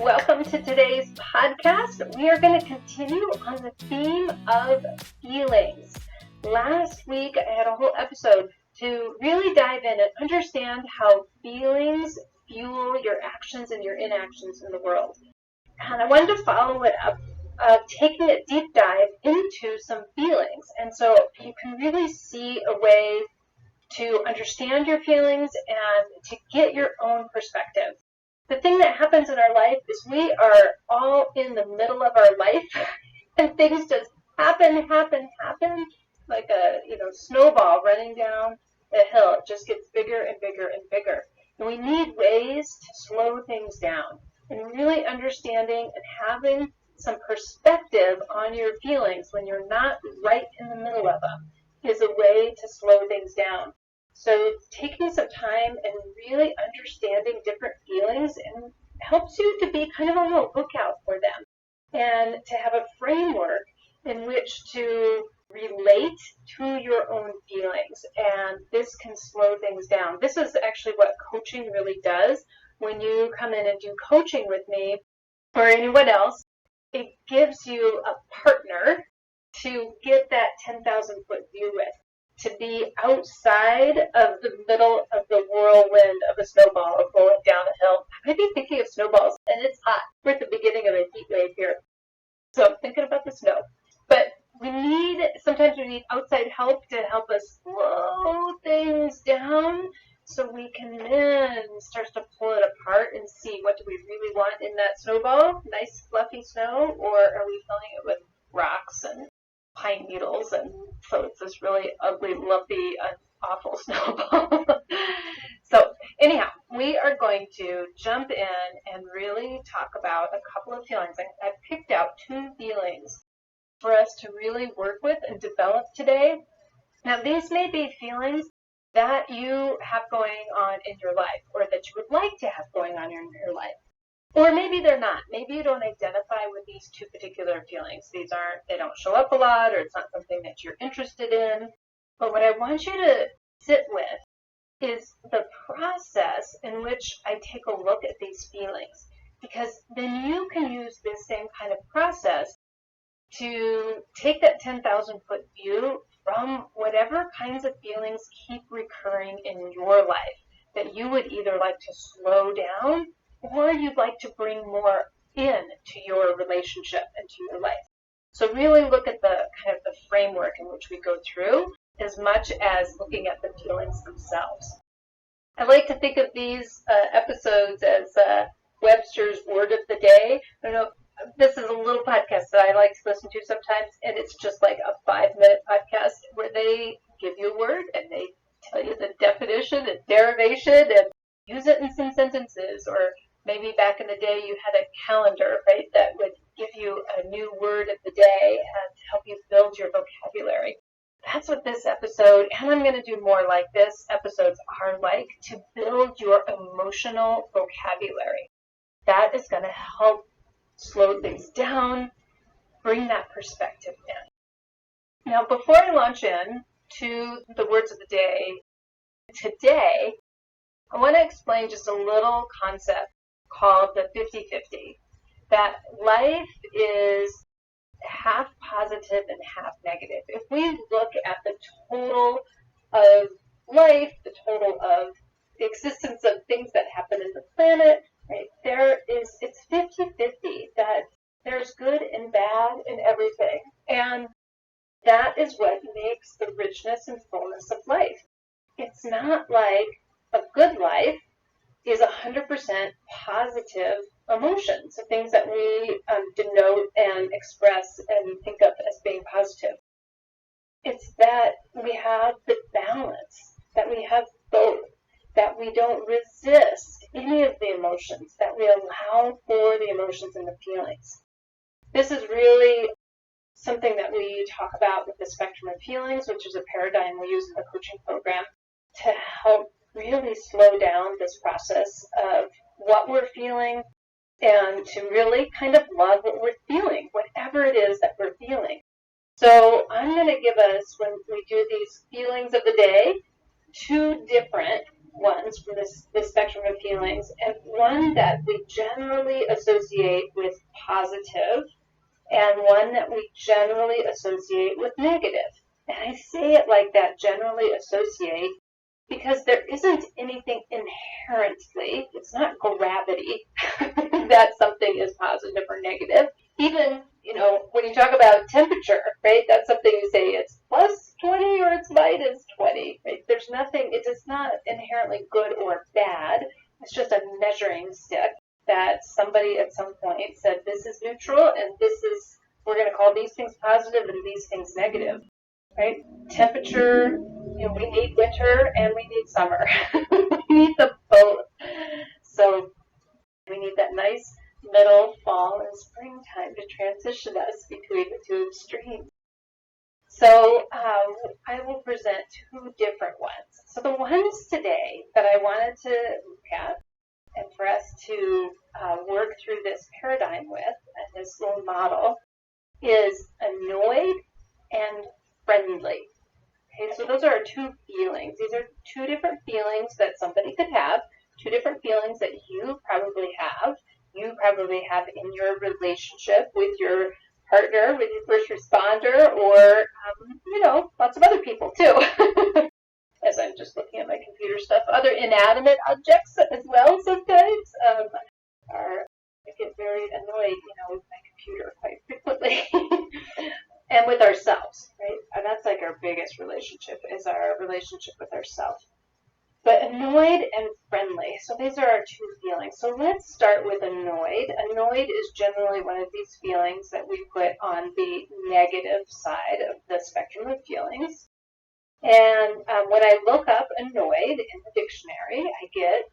Welcome to today's podcast. We are going to continue on the theme of feelings. Last week, I had a whole episode to really dive in and understand how feelings fuel your actions and your inactions in the world. And I wanted to follow it up, taking a deep dive into some feelings. And so you can really see a way to understand your feelings and to get your own perspective. The thing that happens in our life is we are all in the middle of our life and things just happen like a snowball running down the hill. It just gets bigger and bigger and bigger. And we need ways to slow things down. And really understanding and having some perspective on your feelings when you're not right in the middle of them is a way to slow things down. So taking some time and really understanding different feelings and helps you to be kind of on the lookout for them and to have a framework in which to relate to your own feelings. And this can slow things down. This is actually what coaching really does. When you come in and do coaching with me or anyone else, it gives you a partner to get that 10,000 foot view with. To be outside of the middle of the whirlwind of a snowball going down a hill. I might be thinking of snowballs, and it's hot. We're at the beginning of a heat wave here. So I'm thinking about the snow. But sometimes we need outside help to help us slow things down so we can then start to pull it apart and see what do we really want in that snowball, nice fluffy snow, or are we filling it with rocks and pine needles, and so it's this really ugly, lumpy, awful snowball. So anyhow, we are going to jump in and really talk about a couple of feelings. I've picked out 2 feelings for us to really work with and develop today. Now, these may be feelings that you have going on in your life or that you would like to have going on in your life. Or maybe they're not. Maybe you don't identify with these 2 particular feelings. They don't show up a lot, or it's not something that you're interested in. But what I want you to sit with is the process in which I take a look at these feelings. Because then you can use this same kind of process to take that 10,000 foot view from whatever kinds of feelings keep recurring in your life that you would either like to slow down or you'd like to bring more in to your relationship and to your life. So really look at the kind of the framework in which we go through as much as looking at the feelings themselves. I like to think of these episodes as Webster's Word of the Day. I don't know, this is a little podcast that I like to listen to sometimes, and it's just like a 5-minute podcast where they give you a word and they tell you the definition and derivation and use it in some sentences. Or maybe back in the day you had a calendar, right, that would give you a new word of the day and help you build your vocabulary. That's what this episode, and I'm going to do more like this, episodes are like, to build your emotional vocabulary. That is going to help slow things down, bring that perspective in. Now, before I launch in to the words of the day, today, I want to explain just a little concept called the 50-50. That life is half positive and half negative. If we look at the total of life, the total of the existence of things that happen in the planet, right, it's 50-50, that there's good and bad in everything. And that is what makes the richness and fullness of life. It's not like a good life is 100% positive emotions, the things that we denote and express and think of as being positive. It's that we have the balance, that we have both, that we don't resist any of the emotions, that we allow for the emotions and the feelings. This is really something that we talk about with the spectrum of feelings, which is a paradigm we use in the coaching program to help really slow down this process of what we're feeling and to really kind of love what we're feeling, whatever it is that we're feeling. So I'm going to give us, when we do these feelings of the day, 2 different ones from this spectrum of feelings, and one that we generally associate with positive, and one that we generally associate with negative. And I say it like that, generally associate, because there isn't anything inherently, it's not gravity, that something is positive or negative. Even, when you talk about temperature, right, that's something you say it's plus 20 or it's minus 20, right? There's nothing, it is not inherently good or bad. It's just a measuring stick that somebody at some point said this is neutral and we're going to call these things positive and these things negative, right? Temperature, we need winter and we need summer. We need them both. So we need that nice middle fall and springtime to transition us between the two extremes. So I will present two different ones. So the ones today that I wanted to look at and for us to work through this paradigm with, and this little model, is annoyed and friendly. Okay, so those are our two feelings. These are two different feelings that somebody could have, two different feelings that you probably have. You probably have in your relationship with your partner, with your first responder, or, lots of other people too. As I'm just looking at my computer stuff, other inanimate objects as well sometimes. I get very annoyed, with my computer quite frequently. And with ourselves, right? And that's like our biggest relationship, is our relationship with ourselves. But annoyed and friendly. So these are our two feelings. So let's start with annoyed. Annoyed is generally one of these feelings that we put on the negative side of the spectrum of feelings. And when I look up annoyed in the dictionary, I get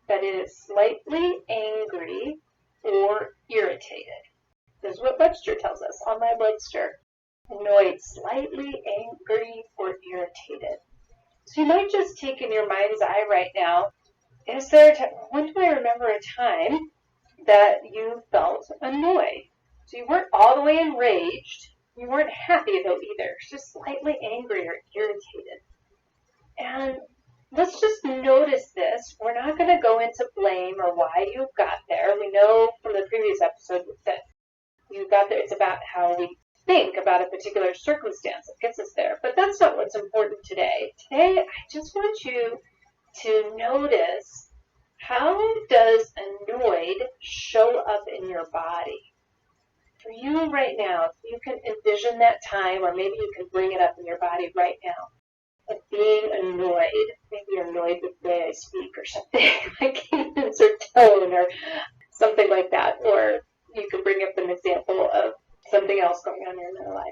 that it is slightly angry or irritated. This is what Webster tells us on my Webster. Annoyed, slightly angry or irritated. So you might just take in your mind's eye right now, when do I remember a time that you felt annoyed? So you weren't all the way enraged. You weren't happy though either. Just slightly angry or irritated. And let's just notice this. We're not going to go into blame or why you got there. We know from the previous episode that you got there. It's about how we think about a particular circumstance that gets us there. But that's not what's important today. Today, I just want you to notice, how does annoyed show up in your body? For you right now, if you can envision that time, or maybe you can bring it up in your body right now, of being annoyed. Maybe you're annoyed with the way I speak or something, my cadence or tone or something like that. Or you can bring up an example of something else going on in your life.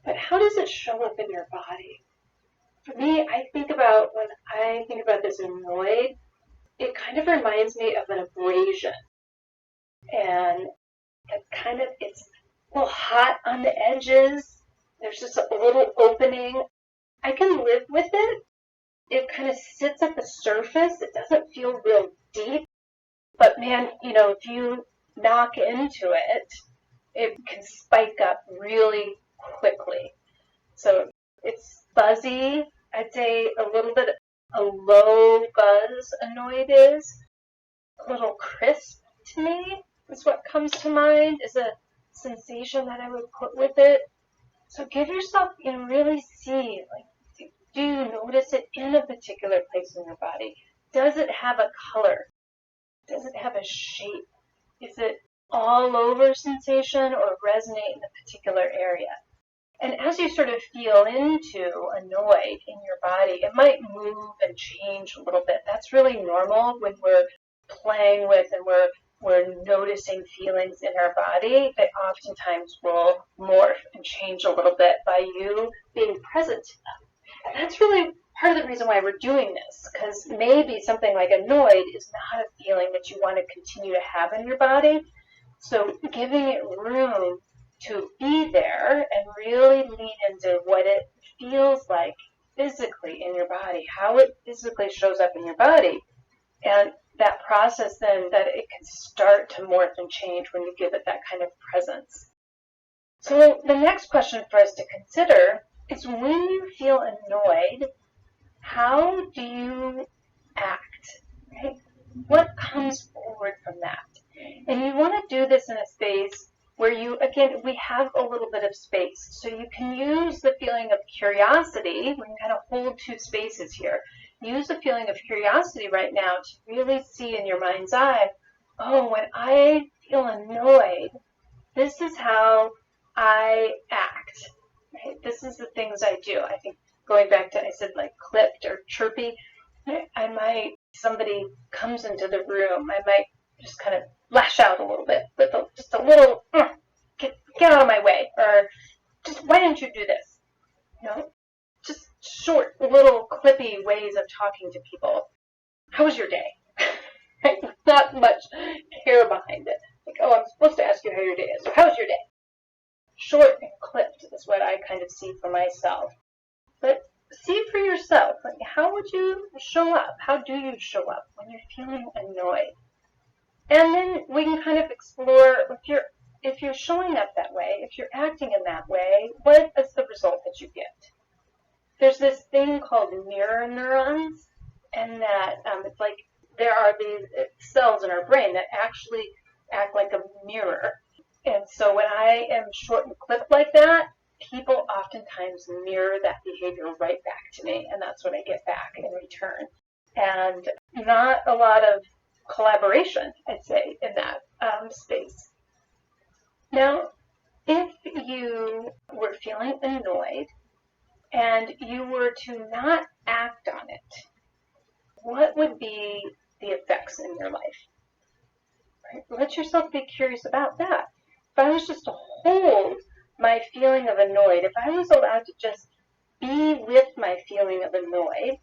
But how does it show up in your body? For me, when I think about this annoyed, it kind of reminds me of an abrasion. And it's a little hot on the edges. There's just a little opening. I can live with it. It kind of sits at the surface. It doesn't feel real deep. But man, if you knock into it, it can spike up really quickly. So it's fuzzy. I'd say a little bit a low buzz annoyed is. A little crisp to me is what comes to mind, is a sensation that I would put with it. So give yourself, really see, do you notice it in a particular place in your body? Does it have a color? Does it have a shape? Is it all over sensation or resonate in a particular area? And as you sort of feel into annoyed in your body, it might move and change a little bit. That's really normal when we're playing with and we're noticing feelings in our body. They oftentimes will morph and change a little bit by you being present to them. And that's really part of the reason why we're doing this, because maybe something like annoyed is not a feeling that you want to continue to have in your body. So giving it room to be there and really lean into what it feels like physically in your body, how it physically shows up in your body, and that process then that it can start to morph and change when you give it that kind of presence. So the next question for us to consider is, when you feel annoyed, how do you act, right? What comes forward from that? And you want to do this in a space where you, again, we have a little bit of space. So you can use the feeling of curiosity. We can kind of hold two spaces here. Use the feeling of curiosity right now to really see in your mind's eye, oh, when I feel annoyed, this is how I act. Right? This is the things I do. I think going back to, I said like clipped or chirpy, I might, somebody comes into the room, I might just kind of lash out a little bit with just a little, get out of my way, or just, why didn't you do this? You know, just short, little, clippy ways of talking to people. How was your day? Not much care behind it. Like, oh, I'm supposed to ask you how your day is. So how was your day? Short and clipped is what I kind of see for myself. But see for yourself, like, how would you show up? How do you show up when you're feeling annoyed? And then we can kind of explore, if you're showing up that way, if you're acting in that way, what is the result that you get? There's this thing called mirror neurons, and that it's like there are these cells in our brain that actually act like a mirror. And so when I am short and clipped like that, people oftentimes mirror that behavior right back to me, and that's what I get back in return. And not a lot of collaboration, I'd say, in that space. Now, if you were feeling annoyed and you were to not act on it, what would be the effects in your life? Right? Let yourself be curious about that. If I was just to hold my feeling of annoyed, if I was allowed to just be with my feeling of annoyed,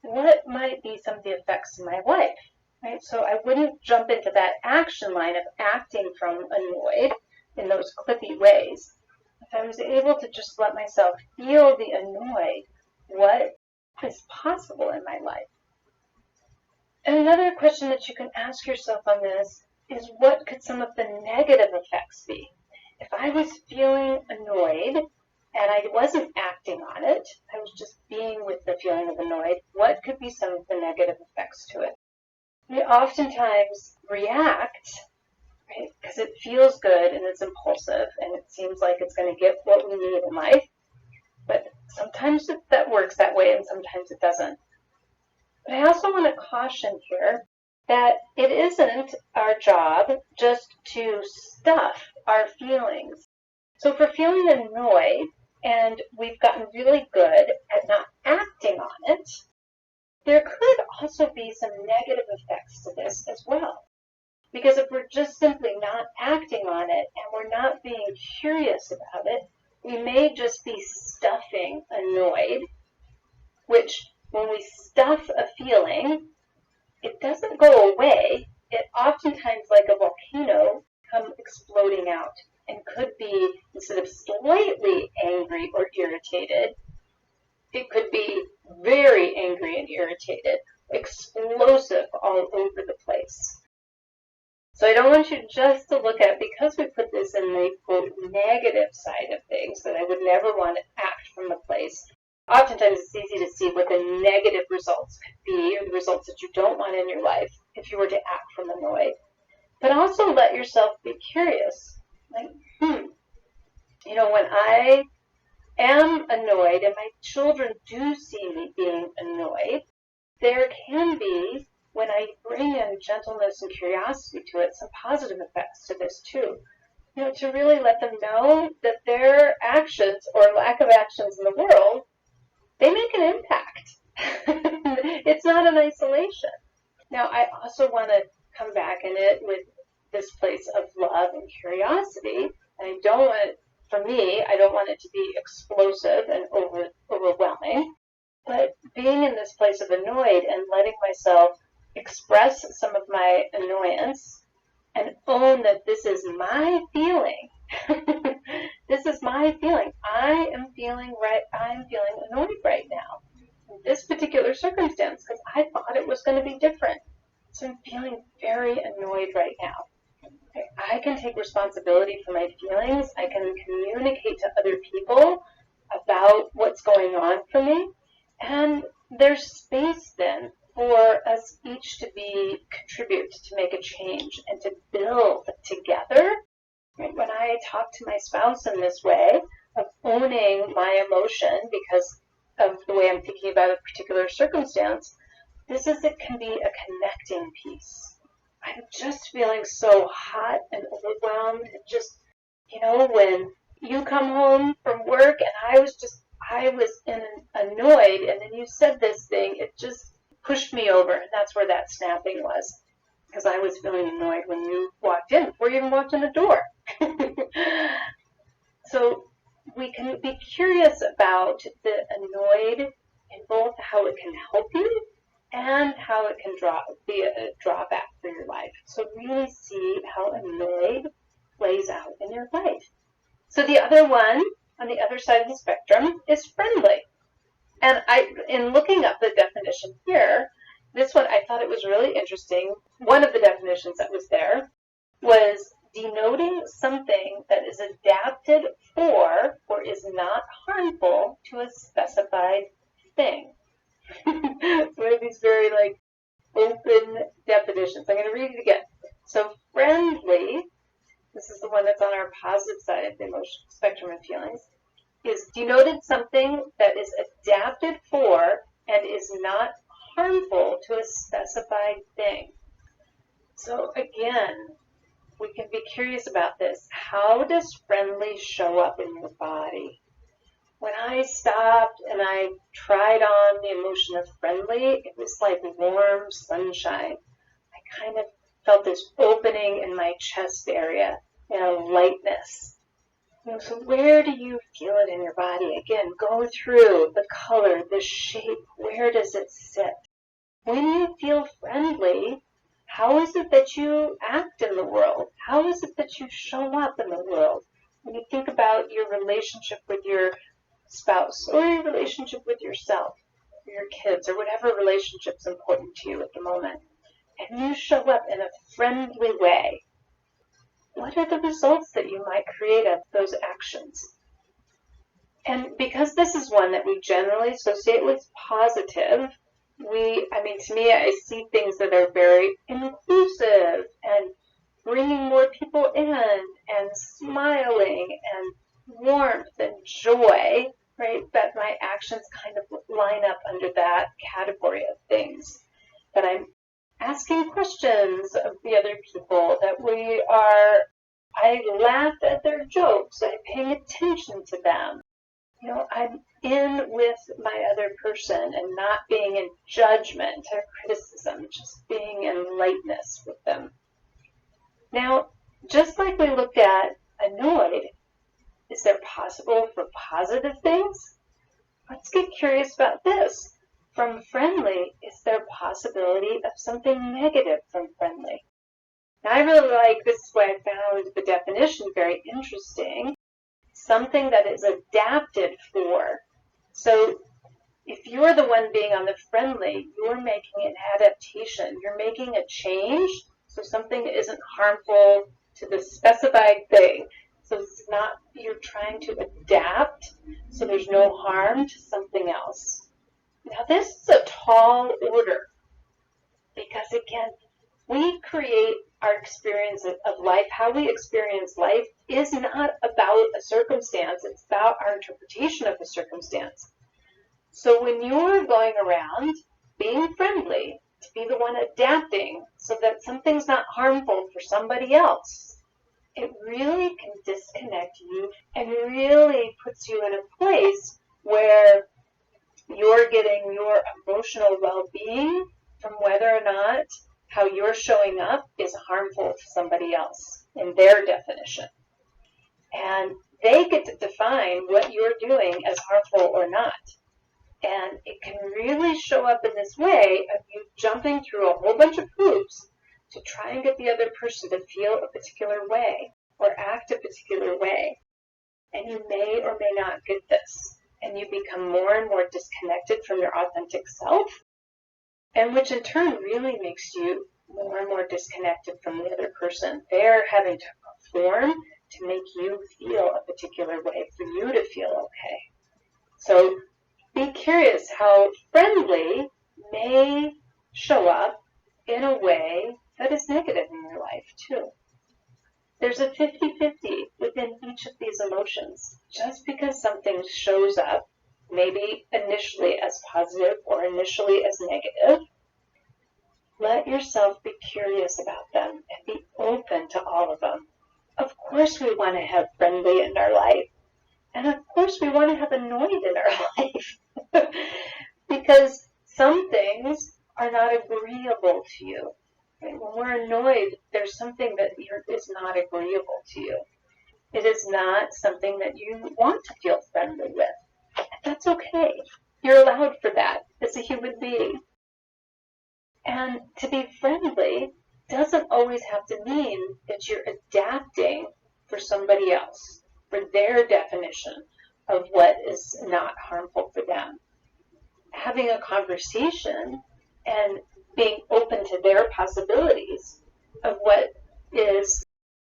what might be some of the effects in my life? Right? So I wouldn't jump into that action line of acting from annoyed in those clippy ways. If I was able to just let myself feel the annoyed, what is possible in my life? And another question that you can ask yourself on this is, what could some of the negative effects be? If I was feeling annoyed and I wasn't acting on it, I was just being with the feeling of annoyed, what could be some of the negative effects to it? We oftentimes react, right, because it feels good and it's impulsive and it seems like it's going to get what we need in life. But sometimes that works that way and sometimes it doesn't. But I also want to caution here that it isn't our job just to stuff our feelings. So if we're feeling annoyed and we've gotten really good at not acting on it, there could also be some negative effects to this as well. Because if we're just simply not acting on it and we're not being curious about it, we may just be stuffing annoyed, which when we stuff a feeling, it doesn't go away. It oftentimes, like a volcano, comes exploding out and could be, instead of slightly angry or irritated, it could be very angry and irritated, explosive all over the place. So I don't want you just to look at, because we put this in the, quote, negative side of things, that I would never want to act from the place. Oftentimes it's easy to see what the negative results could be, or the results that you don't want in your life if you were to act from annoyed. But also let yourself be curious. Like, you know, when I am annoyed and my children do see me being annoyed, there can be, when I bring in gentleness and curiosity to it, some positive effects to this too. You know, to really let them know that their actions or lack of actions in the world, they make an impact. It's not in isolation. Now, I also want to come back in it with this place of love and curiosity. And I don't want it, for me, I don't want it to be explosive and overwhelming. But being in this place of annoyed and letting myself express some of my annoyance and own that this is my feeling. This is my feeling. I am feeling annoyed right now in this particular circumstance because I thought it was going to be different. So I'm feeling very annoyed right now. Okay, I can take responsibility for my feelings. I can communicate to other people about what's going on for me. And there's space then for us each to contribute to make a change and to build together. Right? When I talk to my spouse in this way of owning my emotion because of the way I'm thinking about a particular circumstance, it can be a connecting piece. I'm just feeling so hot and overwhelmed and just, when you come home from work and I was annoyed, and then you said this thing, it just pushed me over, and that's where that snapping was, because I was feeling annoyed when you walked in, before you even walked in the door. So we can be curious about the annoyed in both how it can help you and how it can be a drawback for your life. So really see how annoyed plays out in your life. So the other one, on the other side of the spectrum, is friendly. And in looking up the definition here, this one, I thought it was really interesting. One of the definitions that was there was denoting something that is adapted for or is not harmful to a specified thing. One of these very open definitions. I'm going to read it again. So friendly, this is the one that's on our positive side of the emotional spectrum of feelings, is denoted something that is adapted for and is not harmful to a specified thing. So again, we can be curious about this. How does friendly show up in your body? When I stopped and I tried on the emotion of friendly, it was like warm sunshine. I kind of felt this opening in my chest area and a lightness. So where do you feel it in your body? Again, go through the color, the shape. Where does it sit? When you feel friendly, how is it that you act in the world? How is it that you show up in the world? When you think about your relationship with your spouse or your relationship with yourself or your kids or whatever relationship's important to you at the moment, and you show up in a friendly way, what are the results that you might create of those actions? And because this is one that we generally associate with positive, to me, I see things that are very inclusive and bringing more people in and smiling and warmth and joy, right? That my actions kind of line up under that category of things. That I'm asking questions of the other people, that I laugh at their jokes, I'm paying attention to them. I'm in with my other person and not being in judgment or criticism, just being in lightness with them. Now, just like we looked at annoyed, is there possible for positive things? Let's get curious about this. From friendly, is there possibility of something negative from friendly? Now, I really like, this is why I found the definition very interesting, something that is adapted for. So if you're the one being on the friendly, you're making an adaptation. You're making a change so something isn't harmful to the specified thing. So it's not, you're trying to adapt so there's no harm to something else. Now this is a tall order because, again, we create our experience of life. How we experience life is not about a circumstance. It's about our interpretation of the circumstance. So when you're going around being friendly, to be the one adapting so that something's not harmful for somebody else, it really can disconnect you and really puts you in a place where you're getting your emotional well-being from whether or not how you're showing up is harmful to somebody else in their definition. And they get to define what you're doing as harmful or not. And it can really show up in this way of you jumping through a whole bunch of hoops to try and get the other person to feel a particular way or act a particular way. And you may or may not get this. And you become more and more disconnected from your authentic self, and which in turn really makes you more and more disconnected from the other person. They're having to perform to make you feel a particular way, for you to feel okay. So be curious how friendly may show up in a way that is negative in your life too. There's a 50-50 within each of these emotions. Just because something shows up, maybe initially as positive or initially as negative, let yourself be curious about them and be open to all of them. Of course we want to have friendly in our life. And of course we want to have annoyed in our life. Because some things are not agreeable to you. When we're annoyed, there's something that is not agreeable to you. It is not something that you want to feel friendly with. And that's okay. You're allowed for that as a human being. And to be friendly doesn't always have to mean that you're adapting for somebody else, for their definition of what is not harmful for them. Having a conversation and being open to their possibilities of what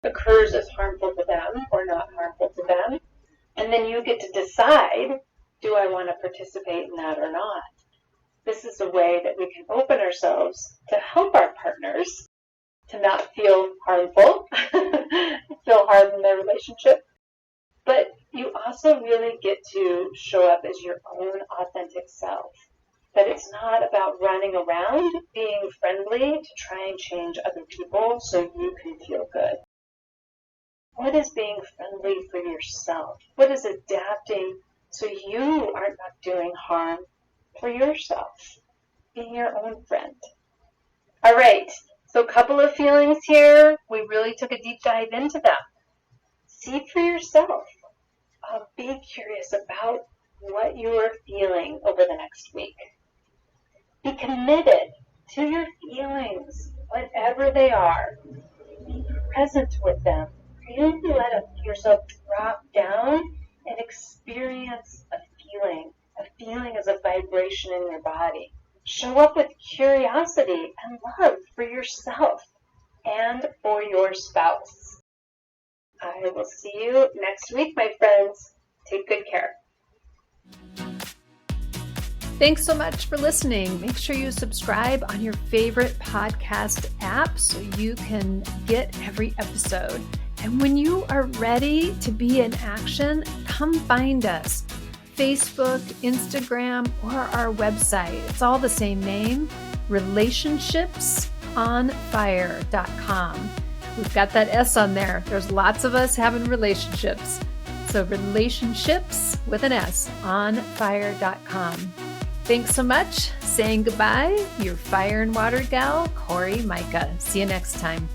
occurs as harmful to them or not harmful to them, and then you get to decide, do I want to participate in that or not? This is a way that we can open ourselves to help our partners to not feel harmful, feel harm in their relationship. But you also really get to show up as your own authentic self. That it's not about running around being friendly to try and change other people so you can feel good. What is being friendly for yourself? What is adapting so you are not doing harm for yourself? Being your own friend. All right, so a couple of feelings here. We really took a deep dive into them. See for yourself. Be curious about what you are feeling over the next week. Be committed to your feelings, whatever they are. Be present with them. Really let yourself drop down and experience a feeling. A feeling is a vibration in your body. Show up with curiosity and love for yourself and for your spouse. I will see you next week, my friends. Take good care. Thanks so much for listening. Make sure you subscribe on your favorite podcast app so you can get every episode. And when you are ready to be in action, come find us. Facebook, Instagram, or our website. It's all the same name, relationshipsonfire.com. We've got that S on there. There's lots of us having relationships. So relationships with an S on fire.com. Thanks so much. Saying goodbye, your fire and water gal, Corey Micah. See you next time.